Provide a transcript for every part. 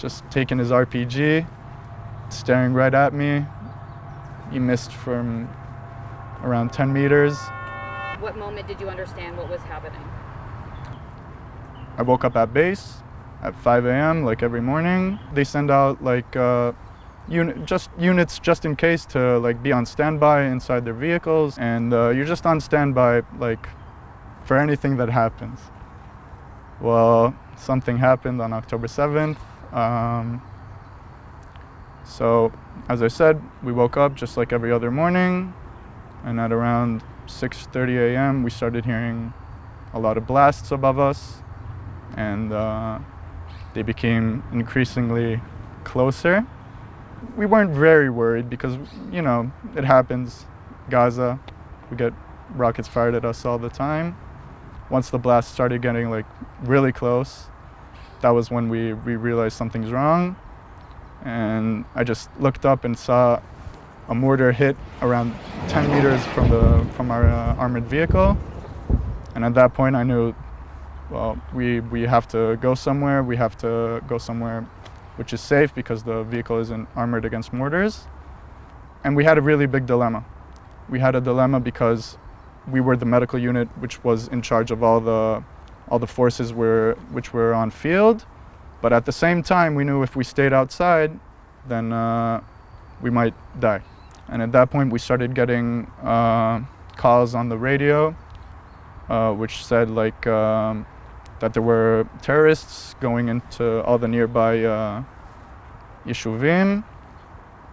just taking his RPG, staring right at me. He missed from around 10 meters. What moment did you understand what was happening? I woke up at base at 5 a.m. like every morning. They send out like units just in case to like be on standby inside their vehicles, and you're just on standby like for anything that happens. Well, something happened on October 7th. So as I said, we woke up just like every other morning, and at around 6:30 a.m. we started hearing a lot of blasts above us, and they became increasingly closer. We weren't very worried because, you know, it happens. Gaza, we get rockets fired at us all the time. Once the blast started getting like really close, that was when we realized something's wrong. And I just looked up and saw a mortar hit around 10 meters from our armored vehicle. And at that point I knew, well, we have to go somewhere. We have to go somewhere which is safe because the vehicle isn't armored against mortars. And we had a really big dilemma. We had a dilemma because we were the medical unit which was in charge of all the forces which were on field. But at the same time, we knew if we stayed outside, then we might die. And at that point, we started getting calls on the radio, which said like that there were terrorists going into all the nearby yeshuvim.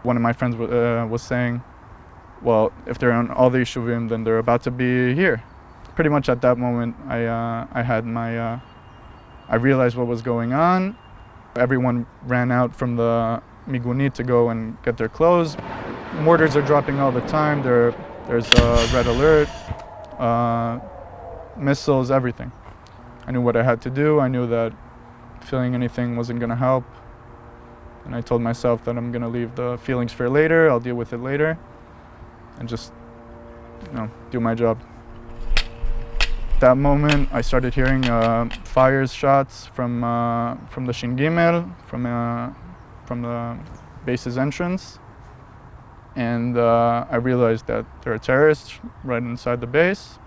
One of my friends was saying, well, if they're on all the yeshuvim, then they're about to be here. Pretty much at that moment, I realized what was going on. Everyone ran out from the migunit to go and get their clothes. Mortars are dropping all the time. There's a red alert, missiles, everything. I knew what I had to do. I knew that feeling anything wasn't going to help. And I told myself that I'm going to leave the feelings for later. I'll deal with it later. And just, you know, do my job. That moment, I started hearing fires, shots from the Shin Gimel, from the base's entrance, and I realized that there are terrorists right inside the base.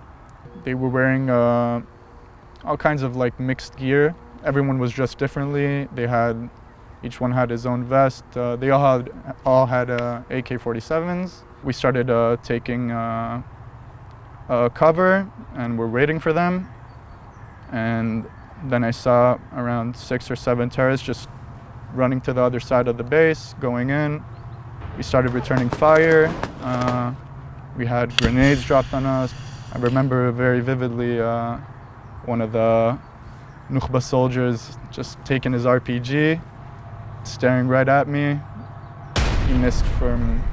They were wearing all kinds of like mixed gear. Everyone was dressed differently. Each one had his own vest. They all had AK-47s. We started taking cover, and we're waiting for them. And then I saw around 6 or 7 terrorists just running to the other side of the base, going in. We started returning fire. We had grenades dropped on us. I remember very vividly one of the Nukhba soldiers just taking his RPG, staring right at me. He missed from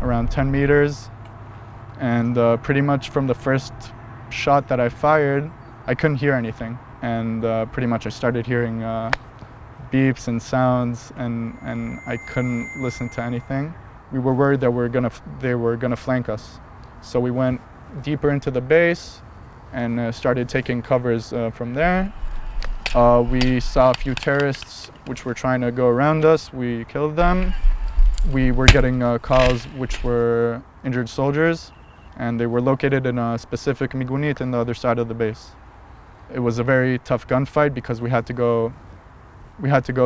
around 10 meters. And pretty much from the first shot that I fired, I couldn't hear anything. And pretty much I started hearing beeps and sounds, and I couldn't listen to anything. We were worried that they were gonna flank us. So we went deeper into the base and started taking covers from there. We saw a few terrorists which were trying to go around us. We killed them. We were getting calls which were injured soldiers, and they were located in a specific migunit in the other side of the base. It was a very tough gunfight because we had to go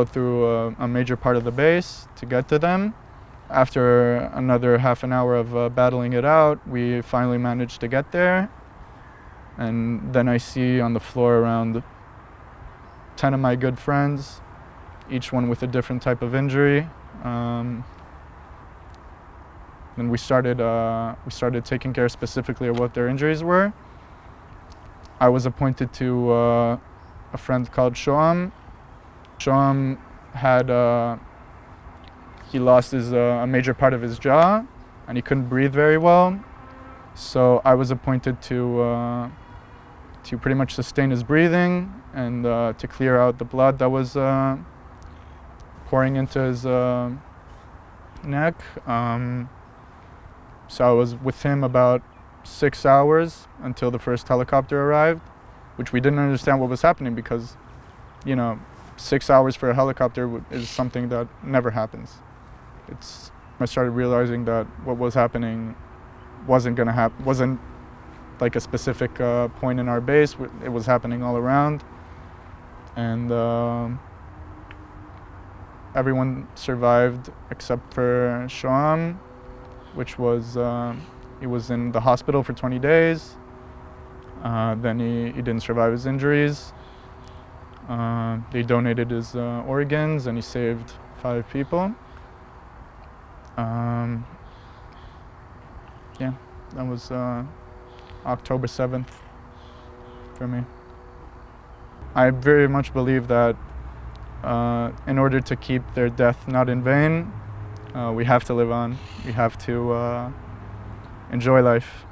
through a major part of the base to get to them. After another half an hour of battling it out, we finally managed to get there. And then I see on the floor around 10 of my good friends, each one with a different type of injury. And we started taking care specifically of what their injuries were. I was appointed to a friend called Shoam. Shoam had he lost a major part of his jaw, and he couldn't breathe very well. So I was appointed to pretty much sustain his breathing and to clear out the blood that was pouring into his neck. So I was with him about 6 hours until the first helicopter arrived, which we didn't understand what was happening because, you know, 6 hours for a helicopter is something that never happens. I started realizing that what was happening wasn't like a specific point in our base. It was happening all around, and everyone survived except for Shoam, which was he was in the hospital for 20 days. Then he didn't survive his injuries. They donated his organs, and he saved 5 people. Yeah, that was October 7th for me. I very much believe that in order to keep their death not in vain, we have to live on. We have to enjoy life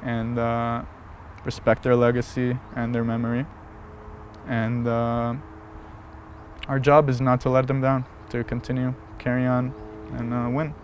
and respect their legacy and their memory. And our job is not to let them down, to continue, carry on, and win.